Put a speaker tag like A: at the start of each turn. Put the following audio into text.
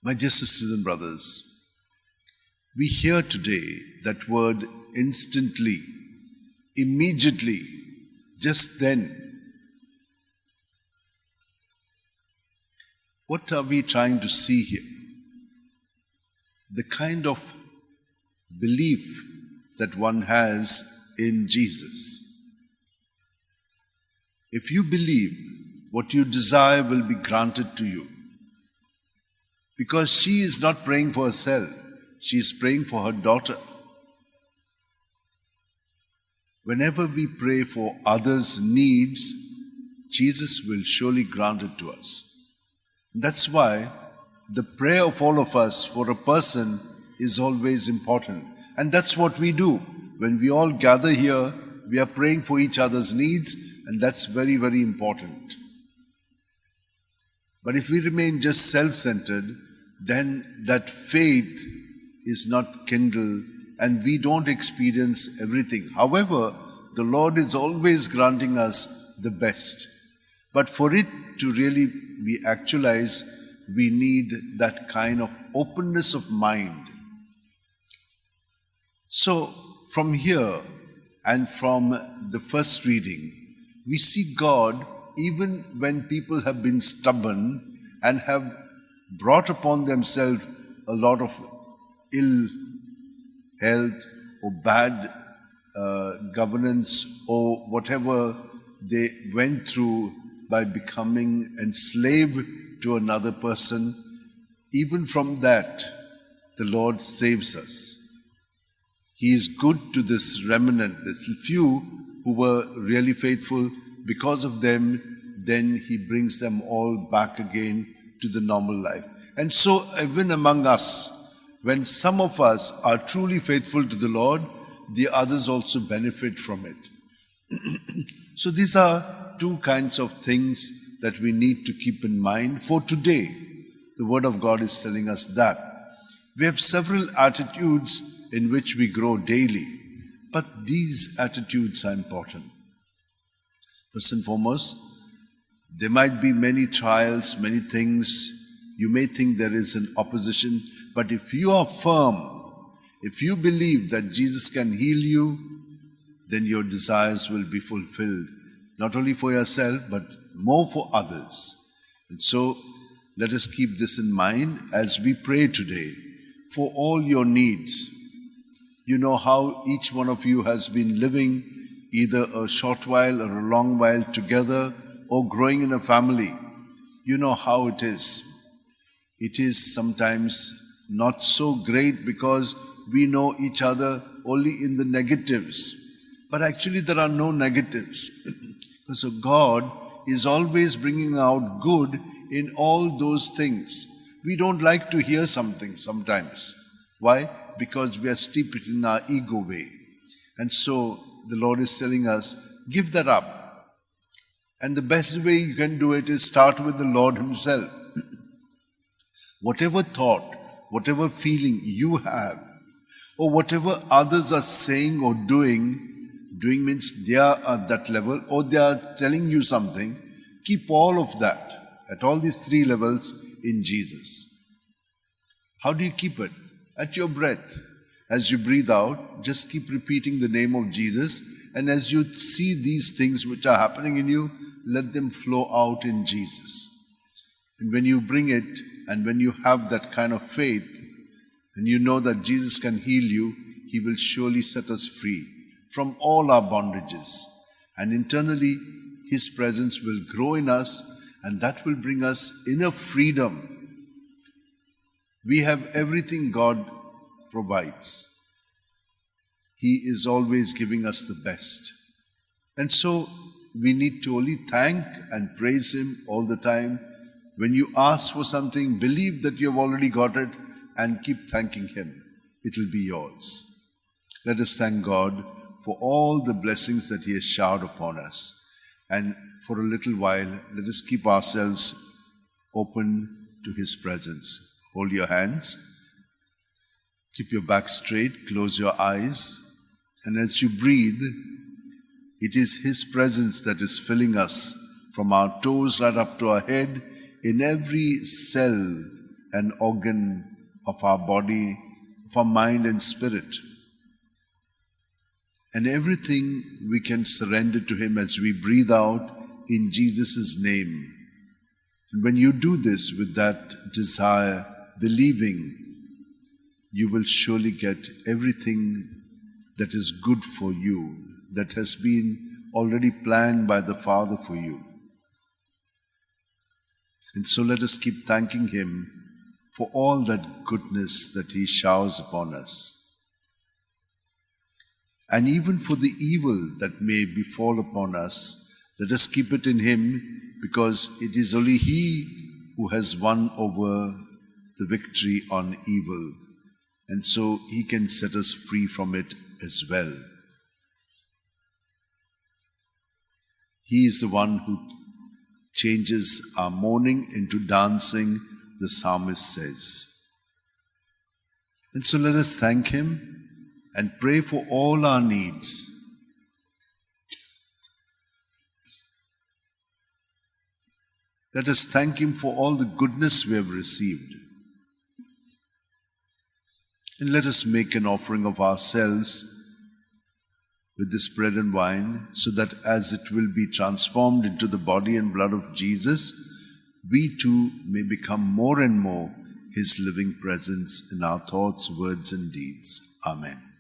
A: My dear sisters and brothers, we hear today that word instantly, immediately, just then. What are we trying to see here? The kind of belief that one has in Jesus. If you believe, what you desire will be granted to you. Because she is not praying for herself, she is praying for her daughter. Whenever we pray for others' needs, Jesus will surely grant it to us. That's why the prayer of all of us for a person is always important. And that's what we do. When we all gather here, we are praying for each other's needs, and that's very, very important. But if we remain just self-centered, then that faith is not kindled and we don't experience everything. However, the Lord is always granting us the best. But for it to really be actualized, we need that kind of openness of mind. So, from here and from the first reading, we see God even when people have been stubborn and have brought upon themselves a lot of ill health or bad governance or whatever they went through by becoming enslaved to another person. Even from that, the Lord saves us. He is good to this remnant, this few who were really faithful. Because of them, then He brings them all back again to the normal life. And so even among us, when some of us are truly faithful to the Lord, the others also benefit from it. So these are two kinds of things that we need to keep in mind for today. The Word of God is telling us that. We have several attitudes in which we grow daily, but these attitudes are important. First and foremost, there might be many trials, many things. You may think there is an opposition, but if you are firm, if you believe that Jesus can heal you, then your desires will be fulfilled, not only for yourself, but more for others. And so, let us keep this in mind as we pray today for all your needs. You know how each one of you has been living either a short while or a long while together or growing in a family. You know how it is. It is sometimes not so great because we know each other only in the negatives. But actually there are no negatives. So God is always bringing out good in all those things. We don't like to hear something sometimes. Why? Because we are steeped in our ego way. And so the Lord is telling us, give that up. And the best way you can do it is start with the Lord Himself. Whatever thought, whatever feeling you have, or whatever others are saying or doing means they are at that level, or they are telling you something, keep all of that, at all these three levels, in Jesus. How do you keep it? At your breath. As you breathe out, just keep repeating the name of Jesus, and as you see these things which are happening in you, let them flow out in Jesus. And when you bring it, and when you have that kind of faith, and you know that Jesus can heal you, He will surely set us free from all our bondages. And internally, His presence will grow in us, and that will bring us inner freedom. We have everything God provides. He is always giving us the best. And so we need to only thank and praise Him all the time. When you ask for something, believe that you have already got it and keep thanking Him. It will be yours. Let us thank God for all the blessings that He has showered upon us. And for a little while, let us keep ourselves open to His presence. Hold your hands. Keep your back straight, close your eyes, and as you breathe, it is His presence that is filling us from our toes right up to our head, in every cell and organ of our body, of our mind and spirit. And everything we can surrender to Him as we breathe out in Jesus' name. And when you do this with that desire, believing, you will surely get everything that is good for you, that has been already planned by the Father for you. And so let us keep thanking Him for all that goodness that He showers upon us. And even for the evil that may befall upon us, let us keep it in Him, because it is only He who has won over the victory on evil. And so He can set us free from it as well. He is the one who changes our mourning into dancing, the psalmist says. And so let us thank Him and pray for all our needs. Let us thank Him for all the goodness we have received. And let us make an offering of ourselves with this bread and wine, so that as it will be transformed into the body and blood of Jesus, we too may become more and more His living presence in our thoughts, words, and deeds. Amen.